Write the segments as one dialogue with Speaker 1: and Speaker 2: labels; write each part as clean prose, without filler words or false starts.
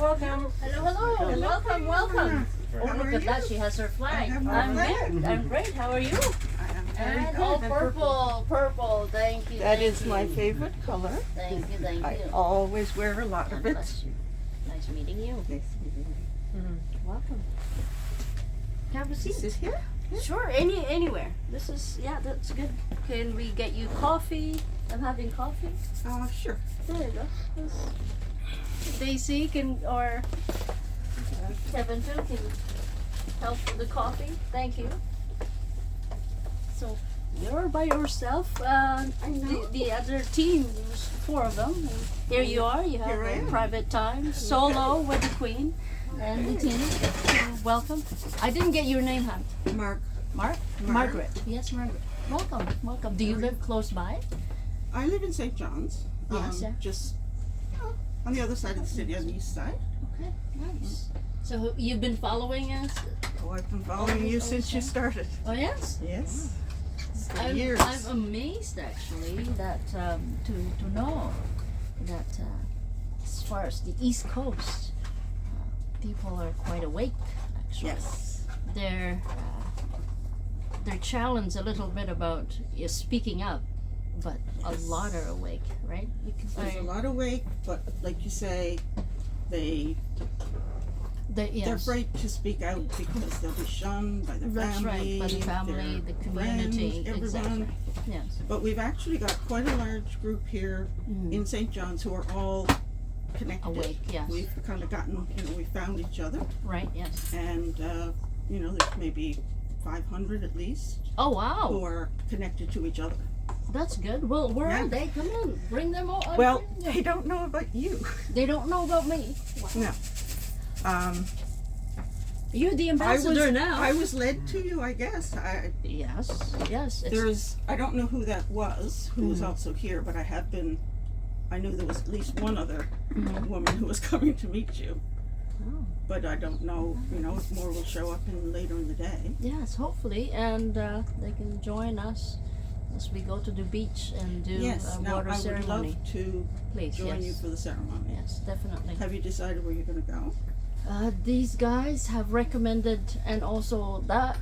Speaker 1: welcome.
Speaker 2: Hello. Welcome. Oh, look at that. She has her flag. I'm great. How are you? And all purple. Thank you.
Speaker 1: That is my favorite color.
Speaker 2: Thank you.
Speaker 1: I always wear a lot of it.
Speaker 2: Bless you. Nice meeting you.
Speaker 1: Nice meeting you.
Speaker 2: Welcome. Have a seat.
Speaker 1: Is this here?
Speaker 2: Sure, anywhere. This is, that's good. Can we get you coffee? I'm having coffee.
Speaker 1: Sure.
Speaker 2: There you go. Daisy or Kevin too can help with the coffee. Thank you. So you're by yourself. I know. The other team, there's 4 of them. And here you are. You have a private time, solo with the Queen and the team. So welcome. I didn't get your name, hon.
Speaker 1: Marg.
Speaker 2: Margaret. Yes, Margaret. Welcome. Do you live close by?
Speaker 1: I live in St. John's.
Speaker 2: Yes, sir.
Speaker 1: Just on the other side of the city, on the east side.
Speaker 2: Okay, nice. So you've been following us?
Speaker 1: Oh, I've been following you since you started.
Speaker 2: Oh, yes?
Speaker 1: Yes. For
Speaker 2: I'm
Speaker 1: years.
Speaker 2: amazed actually that to know that as far as the East Coast, people are quite awake. Actually,
Speaker 1: Yes.
Speaker 2: They're challenged a little bit about speaking up, but a lot are awake, right?
Speaker 1: There's a lot awake, but like you say, they're afraid to speak out because they'll be shunned by their
Speaker 2: That's
Speaker 1: family.
Speaker 2: right, by the family, the community,
Speaker 1: friends, everyone.
Speaker 2: exactly. Yes.
Speaker 1: But we've actually got quite a large group here in St. John's who are all connected.
Speaker 2: Awake, yes.
Speaker 1: We've kind of gotten, we found each other.
Speaker 2: Right, yes.
Speaker 1: And, there's maybe 500 at least
Speaker 2: Oh, wow.
Speaker 1: who are connected to each other.
Speaker 2: That's good. Well, where are they? Come on, bring them all.
Speaker 1: Well, they don't know about you.
Speaker 2: They don't know about me.
Speaker 1: No.
Speaker 2: You're the ambassador now.
Speaker 1: I was led to you, I guess.
Speaker 2: Yes.
Speaker 1: I don't know who that was, who was also here, but I knew there was at least one other woman who was coming to meet you.
Speaker 2: Oh.
Speaker 1: But I don't know, if more will show up later in the day.
Speaker 2: Yes, hopefully, and they can join us as we go to the beach and do a water
Speaker 1: I
Speaker 2: ceremony.
Speaker 1: would love to join you for the ceremony.
Speaker 2: Yes, definitely.
Speaker 1: Have you decided where you're going to go?
Speaker 2: These guys have recommended, and also that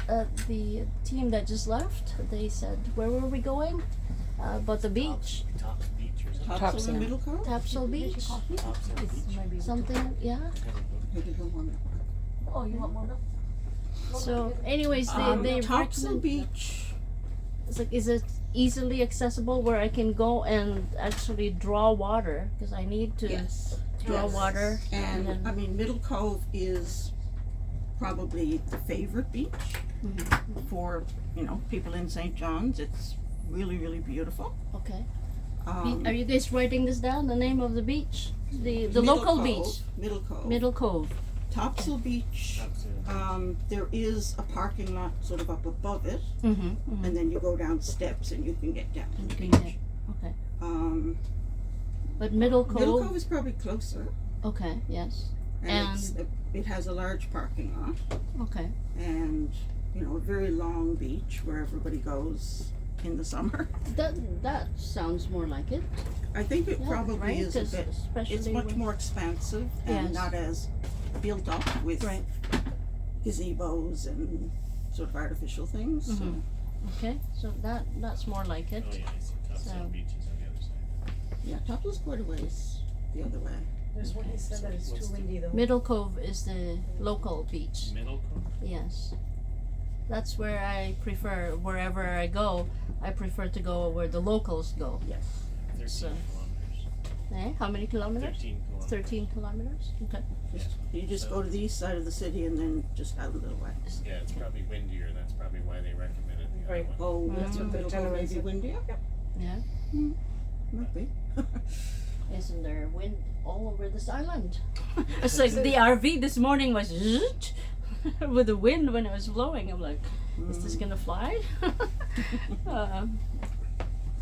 Speaker 2: the team that just left, they said, where were we going? But the beach.
Speaker 3: Tops Beach or something.
Speaker 1: Tops of Middle Cove?
Speaker 2: Tapsel Beach. Something, yeah.
Speaker 4: Oh, you want more milk?
Speaker 2: So, anyways, they
Speaker 1: Topsail
Speaker 2: recommend.
Speaker 1: Beach.
Speaker 2: It's like, is it easily accessible where I can go and actually draw water? Because I need to draw water.
Speaker 1: And
Speaker 2: then,
Speaker 1: Middle Cove is probably the favorite beach for people in St. John's. It's really, really beautiful.
Speaker 2: okay. Are you guys writing this down? The name of the beach, the local beach,
Speaker 1: Middle Cove.
Speaker 2: Middle Cove.
Speaker 1: Topsail Beach. There is a parking lot sort of up above it, and then you go down steps and you can get down to the beach.
Speaker 2: Okay. But Middle Cove.
Speaker 1: Middle Cove is probably closer.
Speaker 2: Okay. Yes.
Speaker 1: And it has a large parking lot.
Speaker 2: Okay.
Speaker 1: And a very long beach where everybody goes in the summer.
Speaker 2: That sounds more like it.
Speaker 1: I think it probably
Speaker 2: right?
Speaker 1: is a bit.
Speaker 2: Especially
Speaker 1: It's much more expansive and not as built up with gazebos and sort of artificial things. So.
Speaker 2: Okay, so that's more like it.
Speaker 3: Oh yeah, I see Topsail Beach is on the other side.
Speaker 1: Yeah, Topsail's quite a ways the other way.
Speaker 4: There's one he said that it's too windy though.
Speaker 2: Middle Cove is the local beach.
Speaker 3: Middle Cove?
Speaker 2: Yes. That's where I prefer, wherever I go, I prefer to go where the locals go.
Speaker 1: Yes.
Speaker 3: 13
Speaker 2: So-
Speaker 3: kilometers.
Speaker 2: How many kilometers?
Speaker 3: 13 kilometers.
Speaker 2: 13 kilometers? Okay.
Speaker 1: You just go to the east side of the city and then just out a little way.
Speaker 3: Yeah, it's probably windier. That's probably why they recommended the
Speaker 4: Right.
Speaker 3: other one.
Speaker 1: Oh, that's what Middle Cove may be windier?
Speaker 2: Yeah.
Speaker 1: Might be.
Speaker 2: Isn't there wind all over this island? It's like the RV this morning was zzzt, with the wind when it was blowing. I'm like, is this gonna fly?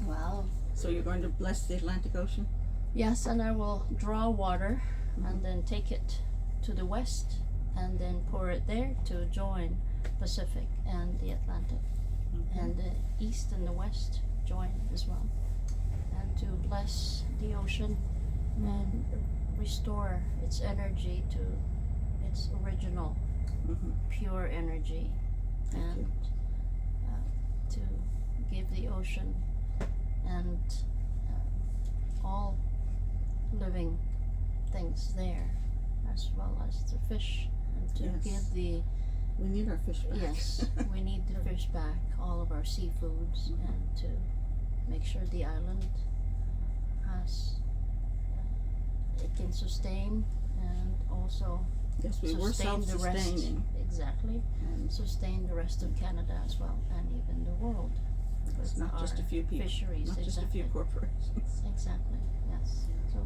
Speaker 2: Wow.
Speaker 1: So you're going to bless the Atlantic Ocean?
Speaker 2: Yes, and I will draw water and then take it to the west and then pour it there to join Pacific and the Atlantic. And the east and the west join as well. And to bless the ocean and restore its energy to its original
Speaker 1: Mhm.
Speaker 2: pure energy,
Speaker 1: Thank you.
Speaker 2: and to give the ocean and all living things there, as well as the fish, and to
Speaker 1: Yes.
Speaker 2: give the
Speaker 1: We need our fish back.
Speaker 2: yes, we need the fish back, all of our seafoods, and to make sure the island has it can sustain, and also
Speaker 1: Yes, we were
Speaker 2: sustain the rest.
Speaker 1: self-sustaining.
Speaker 2: Exactly.
Speaker 1: And
Speaker 2: Sustain the rest of Canada as well, and even the world.
Speaker 1: it's
Speaker 2: with
Speaker 1: not just a
Speaker 2: our
Speaker 1: few people,
Speaker 2: fisheries.
Speaker 1: not just a
Speaker 2: exactly.
Speaker 1: few corporations.
Speaker 2: Exactly. Yes. So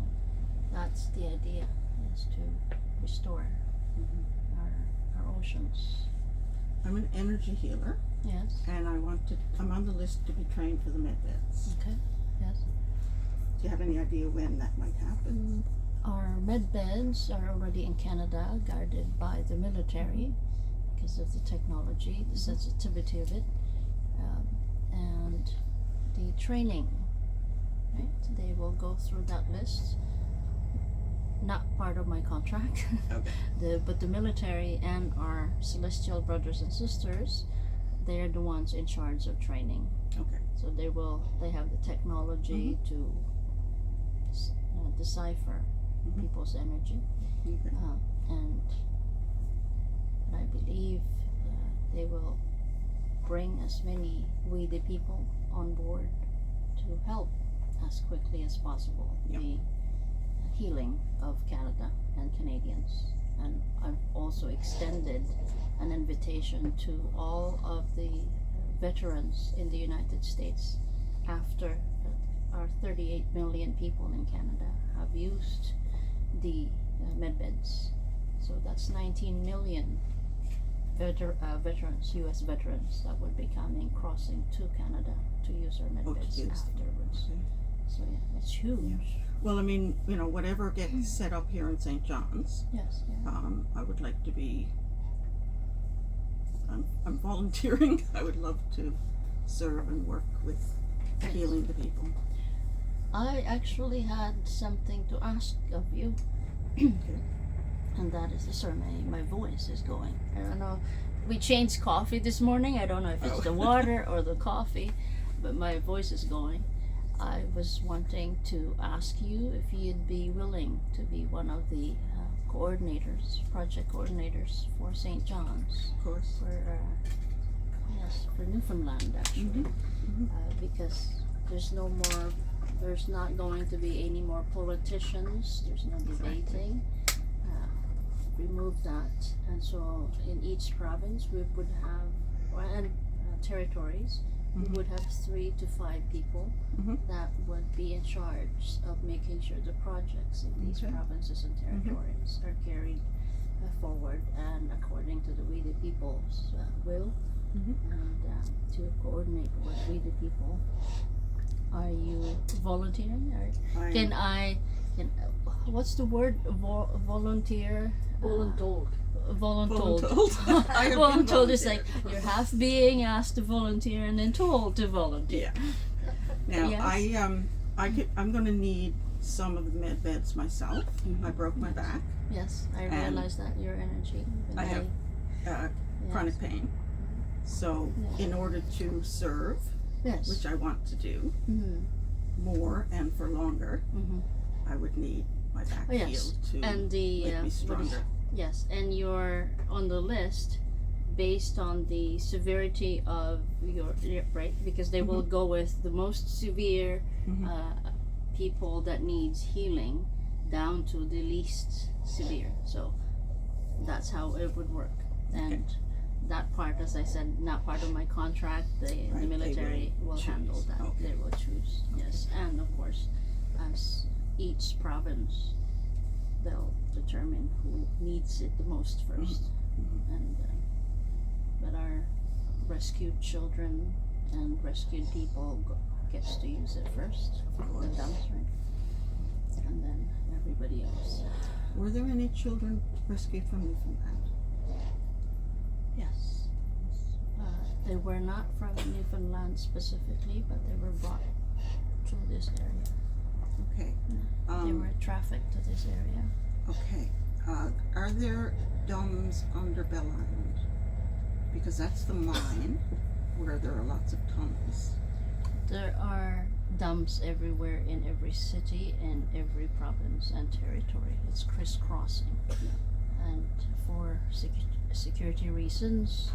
Speaker 2: that's the idea: is to restore our oceans.
Speaker 1: I'm an energy healer,
Speaker 2: Yes.
Speaker 1: and I'm on the list to be trained for the med beds.
Speaker 2: Okay. Yes.
Speaker 1: Do you have any idea when that might happen?
Speaker 2: Our med beds are already in Canada, guarded by the military because of the technology, the sensitivity of it, and the training. Right? They will go through that list. Not part of my contract,
Speaker 1: Okay.
Speaker 2: but the military and our celestial brothers and sisters, they are the ones in charge of training.
Speaker 1: Okay.
Speaker 2: So they have the technology to decipher
Speaker 1: Mhm.
Speaker 2: people's energy,
Speaker 1: Okay.
Speaker 2: and I believe they will bring as many we the people on board to help as quickly as possible
Speaker 1: Yep.
Speaker 2: the healing of Canada and Canadians. And I've also extended an invitation to all of the veterans in the United States after our 38 million people in Canada have used the medbeds. So that's 19 million veterans, US veterans, that would be coming, crossing to Canada to use our medbeds
Speaker 1: use them.
Speaker 2: afterwards.
Speaker 1: Okay.
Speaker 2: So yeah, it's huge.
Speaker 1: Well, I mean, whatever gets set up here in St. John's,
Speaker 2: Yes, yeah.
Speaker 1: I would like to be. I'm volunteering. I would love to serve and work with healing the people.
Speaker 2: I actually had something to ask of you, and that is, sorry, my voice is going. I don't know. We changed coffee this morning. I don't know if it's the water or the coffee, but my voice is going. I was wanting to ask you if you'd be willing to be one of the project coordinators for St. John's,
Speaker 1: Of course.
Speaker 2: for Newfoundland, actually. Because there's not going to be any more politicians, there's no debating. Remove that, and so in each province we would have, and territories, we would have 3 to 5 people that would be in charge of making sure the projects in these provinces and territories are carried forward and according to the We the People's will, and to coordinate with We the People. Are you volunteering? What's the word? Volunteer?
Speaker 4: Voluntold.
Speaker 2: Voluntold.
Speaker 1: I have been
Speaker 2: Voluntold is like
Speaker 1: volunteer.
Speaker 2: you're half being asked to volunteer and then told to volunteer.
Speaker 1: Now
Speaker 2: Yes.
Speaker 1: I'm going to need some of the med beds myself. I broke my back.
Speaker 2: Yes, I
Speaker 1: And
Speaker 2: realize that your energy.
Speaker 1: I have chronic pain. So in order to serve,
Speaker 2: Yes.
Speaker 1: which I want to do more and for longer, I would need my back
Speaker 2: yes.
Speaker 1: healed to
Speaker 2: And the
Speaker 1: make me stronger.
Speaker 2: yes, and you're on the list based on the severity of your right, because they will go with the most severe people that needs healing down to the least severe. So that's how it would work. And that part, as I said, not part of my contract. The military will handle that.
Speaker 1: Okay.
Speaker 2: They will choose. Yes, and of course, as each province, they'll determine who needs it the most first. And but our rescued children and rescued people gets to use it first, the downstream, and then everybody else.
Speaker 1: Were there any children rescued from Newfoundland?
Speaker 2: Yes. They were not from Newfoundland specifically, but they were brought to this area.
Speaker 1: Okay.
Speaker 2: They were trafficked to this area.
Speaker 1: Okay. Are there domes under Bell Island? Because that's the mine where there are lots of tunnels.
Speaker 2: There are dumps everywhere in every city and every province and territory. It's crisscrossing. And for security reasons,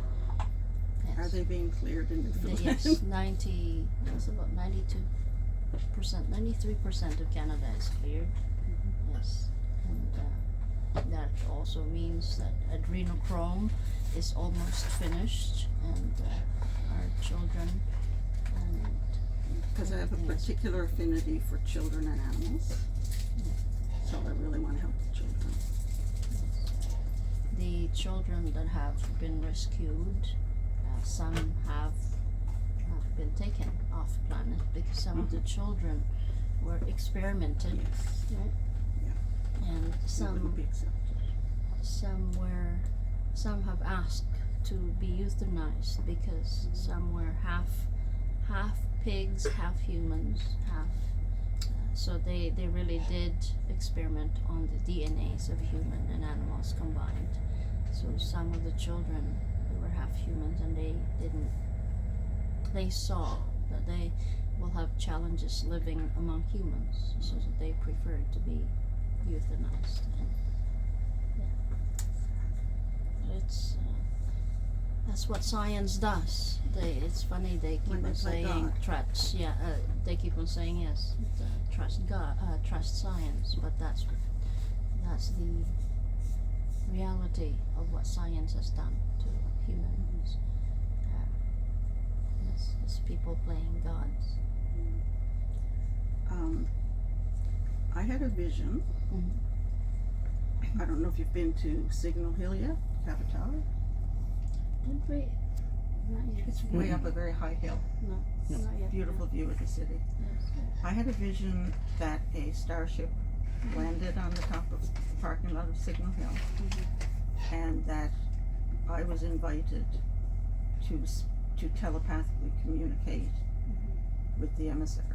Speaker 2: yes.
Speaker 1: Are they being cleared in Newfoundland?
Speaker 2: Yes, that's about 93% of Canada is cleared. Yes. And that also means that adrenochrome is almost finished, and our children and
Speaker 1: Because I have a particular affinity for children and animals. So I really want to help the children.
Speaker 2: the children that have been rescued, some have been taken off planet because some of the children were experimented,
Speaker 1: Yes.
Speaker 2: right?
Speaker 1: Yeah.
Speaker 2: And
Speaker 1: They
Speaker 2: some
Speaker 1: wouldn't be accepted.
Speaker 2: some have asked to be euthanized because some were half pigs, half humans, so they really did experiment on the DNAs of human and animals combined. So some of the children, they were half humans, and they saw that they will have challenges living among humans, so that they preferred to be euthanized. And, it's that's what science does. It's funny they keep
Speaker 1: When they
Speaker 2: on
Speaker 1: play
Speaker 2: saying
Speaker 1: God.
Speaker 2: trust. Yeah, they keep on saying yes, trust God, trust science. But that's the reality of what science has done to humans. It's people playing gods.
Speaker 1: I had a vision. I don't know if you've been to Signal Hill yet, Cabot Tower.
Speaker 2: Did we? Not yet.
Speaker 1: It's way up a very high hill.
Speaker 2: No, not yet.
Speaker 1: Beautiful view of the city.
Speaker 2: Yes.
Speaker 1: I had a vision that a starship landed on the top of the parking lot of Signal Hill, and that I was invited to telepathically communicate with the emissary.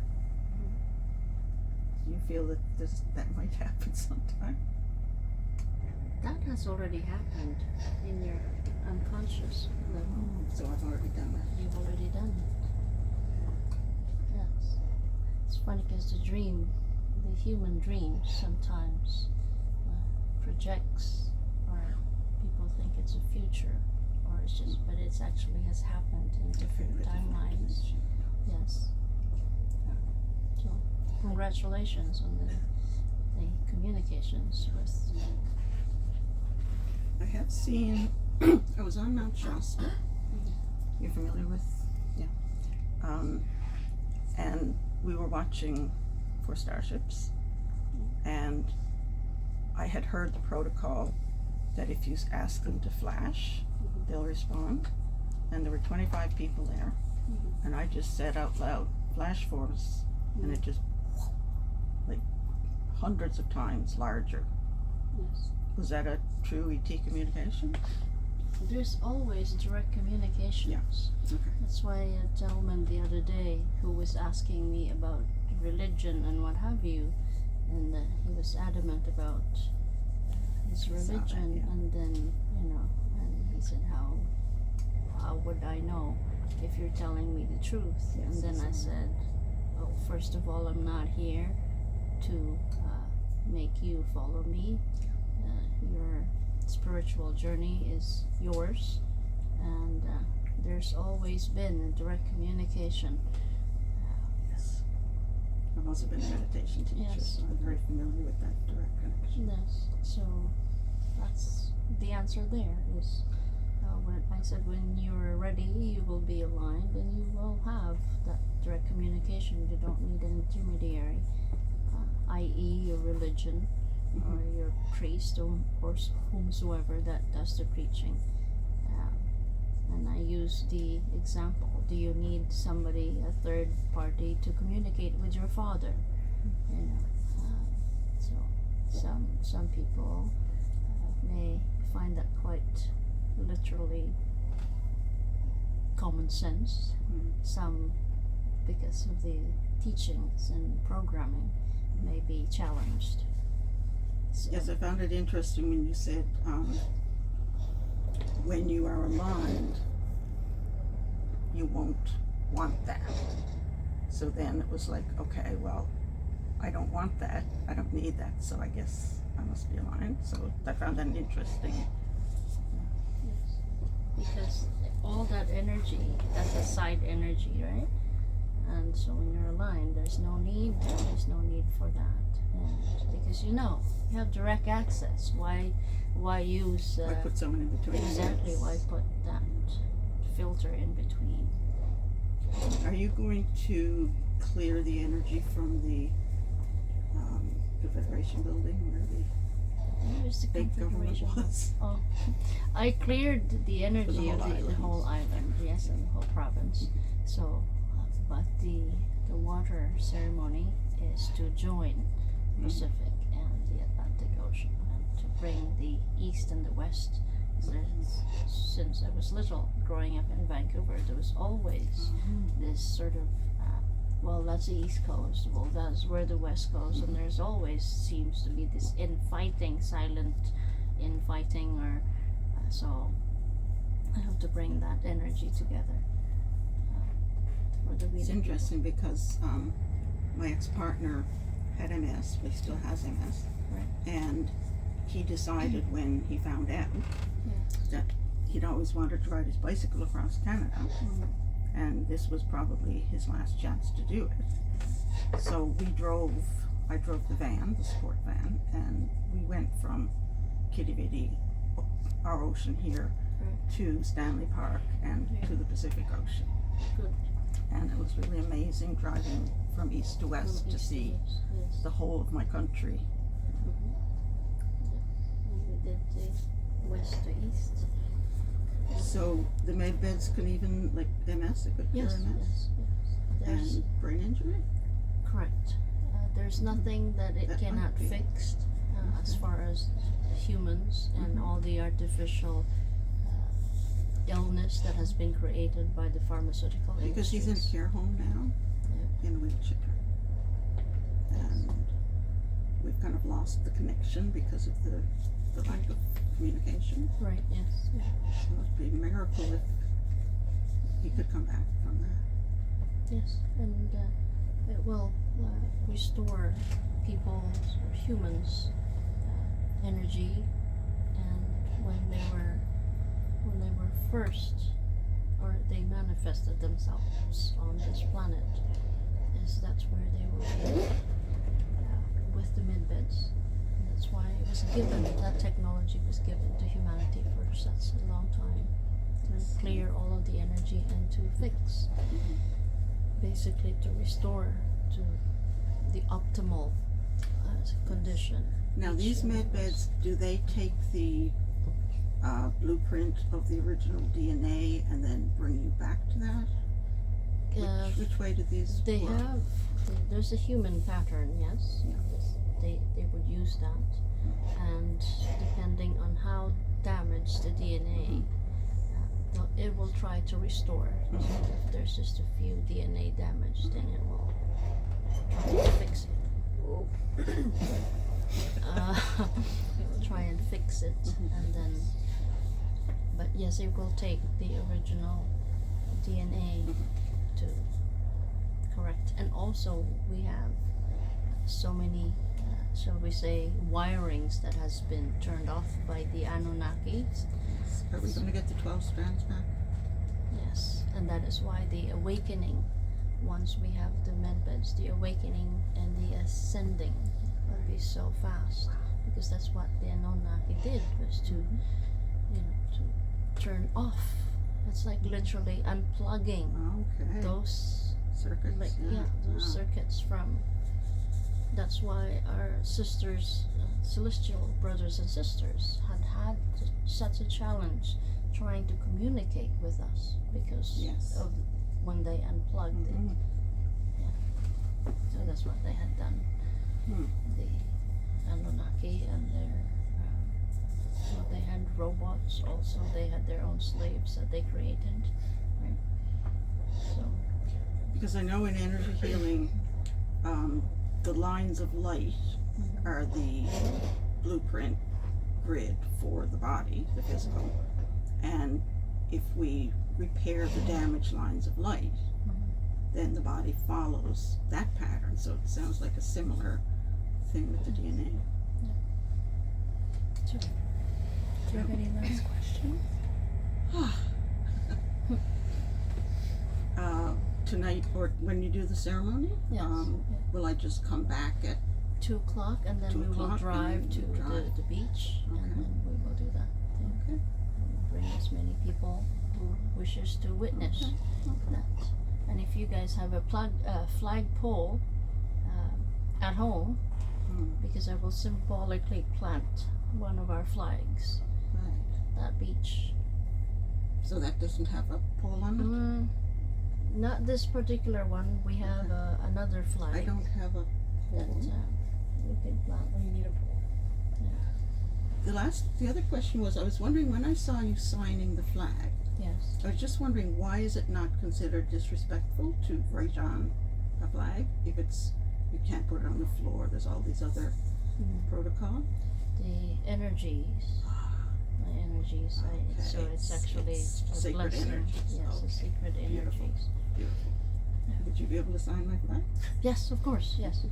Speaker 1: Do you feel that that might happen sometime?
Speaker 2: That has already happened in your unconscious level.
Speaker 1: So I've already done that.
Speaker 2: You've already done it. Yes. It's funny because the human dream sometimes projects, or people think it's a future, or it's just, but it's actually has happened in different timelines. Yes. So, congratulations on the communications with.
Speaker 1: I have seen, I was on Mount Shasta. You're familiar with, yeah. And we were watching for starships, and I had heard the protocol that if you ask them to flash, they'll respond. And there were 25 people there, and I just said out loud, flash for us, and it just, like, hundreds of times larger.
Speaker 2: Yes.
Speaker 1: Was that a true ET communication?
Speaker 2: There's always direct communications.
Speaker 1: Okay.
Speaker 2: That's why a gentleman the other day who was asking me about religion and what have you, and he was adamant about his religion, and then, and he said, how would I know if you're telling me the truth? And then I said, well, first of all, I'm not here to make you follow me. Your spiritual journey is yours, and there's always been a direct communication.
Speaker 1: Yes. I've also been a meditation teacher,
Speaker 2: Yes.
Speaker 1: so I'm very familiar with that direct connection.
Speaker 2: Yes, so that's the answer there is when I said when you're ready, you will be aligned and you will have that direct communication. You don't need an intermediary, i.e. your religion or your priest or whomsoever that does the preaching. And I use the example, do you need somebody, a third party, to communicate with your father? So some people may find that quite literally common sense. Some because of the teachings and programming may be challenged. So,
Speaker 1: Yes, I found it interesting when you said, when you are aligned, you won't want that. So then it was like, okay, well, I don't want that, I don't need that, so I guess I must be aligned. So I found that interesting.
Speaker 2: yes. Because all that energy, that's a side energy, right? And so when you're aligned, there's no need for that. And because you have direct access. Why use
Speaker 1: I put someone in between.
Speaker 2: exactly why put that filter in between?
Speaker 1: Are you going to clear the energy from the Confederation building where the
Speaker 2: Where's the
Speaker 1: big government
Speaker 2: configuration?
Speaker 1: was?
Speaker 2: Oh, I cleared the energy of
Speaker 1: whole
Speaker 2: the whole island, yes, and the whole province. So, but the water ceremony is to join Pacific and the Atlantic Ocean, and to bring the east and the west. Since I was little, growing up in Vancouver, there was always this sort of well, that's the East Coast, well, that's where the West goes, and there's always seems to be this infighting, silent infighting, or so I have to bring that energy together. For the
Speaker 1: It's
Speaker 2: Vedic
Speaker 1: interesting because my ex-partner had MS, but he still has MS.
Speaker 2: Right.
Speaker 1: And he decided when he found out that he'd always wanted to ride his bicycle across Canada, and this was probably his last chance to do it. So I drove the van, the sport van, and we went from Kitty Vitty, our ocean here, to Stanley Park and to the Pacific Ocean.
Speaker 2: Good.
Speaker 1: And it was really amazing driving from east to west to see
Speaker 2: Yes.
Speaker 1: the whole of my country.
Speaker 2: And we did the west to east.
Speaker 1: So the med beds can even, like MS, it could cure
Speaker 2: Yes,
Speaker 1: MS
Speaker 2: There's
Speaker 1: and brain injury.
Speaker 2: correct. There's nothing that it
Speaker 1: That
Speaker 2: cannot
Speaker 1: might be.
Speaker 2: fix as far as humans and all the artificial illness that has been created by the pharmaceutical
Speaker 1: Because he's in a
Speaker 2: industries.
Speaker 1: care home now, in a wheelchair. And we've kind of lost the connection because of the lack of communication.
Speaker 2: Right, yes.
Speaker 1: So it'd be a miracle if he could come back from that.
Speaker 2: Yes, and it will restore people's or humans' energy, and when they were first, or they manifested themselves on this planet, that's where they will be with the midbeds. And that's why it was given, that technology was given to humanity for such a long time, to clear all of the energy and to fix, basically to restore to the optimal condition.
Speaker 1: Now these med beds, do they take the blueprint of the original DNA and then bring you back to that? Which way do these
Speaker 2: They
Speaker 1: work?
Speaker 2: have, there's a human pattern, yes.
Speaker 1: Yeah.
Speaker 2: They would use that, and depending on how damaged the DNA, it will try to restore. So if there's just a few DNA damage, then it will try to fix it. It will try and fix it, and then, but yes, it will take the original DNA to correct. And also we have so many, shall we say, wirings that has been turned off by the Anunnakis.
Speaker 1: Are we going to get the 12 strands back?
Speaker 2: Yes, and that is why the awakening, once we have the medbeds, the awakening and the ascending will be so fast, because that's what the Anunnaki did, was to, to turn off. It's like literally unplugging
Speaker 1: Okay.
Speaker 2: those,
Speaker 1: Circuits.
Speaker 2: like, those circuits from. That's why our sisters, celestial brothers and sisters, had such a challenge trying to communicate with us because
Speaker 1: Yes.
Speaker 2: of when they unplugged it.
Speaker 1: Mhm.
Speaker 2: So that's what they had done. The Anunnaki and their, well, they had robots also. They had their own slaves that they created, right? So
Speaker 1: Because I know in energy healing, the lines of light are the blueprint grid for the body, the physical. And if we repair the damaged lines of light, then the body follows that pattern. So it sounds like a similar thing with the DNA.
Speaker 2: Do you have any last questions?
Speaker 1: Tonight, or when you do the ceremony,
Speaker 2: Yes.
Speaker 1: will I just come back at
Speaker 2: 2 o'clock, and then
Speaker 1: 2
Speaker 2: we will
Speaker 1: o'clock, and
Speaker 2: drive
Speaker 1: then
Speaker 2: to
Speaker 1: you drive.
Speaker 2: the beach,
Speaker 1: Okay.
Speaker 2: and then we will do that. Yeah.
Speaker 1: Okay.
Speaker 2: We'll bring as many people who wishes to witness that. And if you guys have a flagpole at home, because I will symbolically plant one of our flags,
Speaker 1: Right.
Speaker 2: that beach.
Speaker 1: So that doesn't have a pole on it?
Speaker 2: Not this particular one. We have another flag
Speaker 1: I don't have a
Speaker 2: that
Speaker 1: pole.
Speaker 2: we can plant.
Speaker 4: You need a pole.
Speaker 1: The other question was, I was wondering when I saw you signing the flag,
Speaker 2: Yes.
Speaker 1: I was just wondering, why is it not considered disrespectful to write on a flag if it's, you can't put it on the floor, there's all these other protocol?
Speaker 2: The energies. My energies. So
Speaker 1: Okay,
Speaker 2: it's actually
Speaker 1: it's
Speaker 2: a
Speaker 1: sacred
Speaker 2: blessing.
Speaker 1: energies.
Speaker 2: Yes,
Speaker 1: Okay.
Speaker 2: a sacred
Speaker 1: Beautiful.
Speaker 2: energies.
Speaker 1: Beautiful. Would you be able to sign my flag?
Speaker 2: Yes, of course. Yes.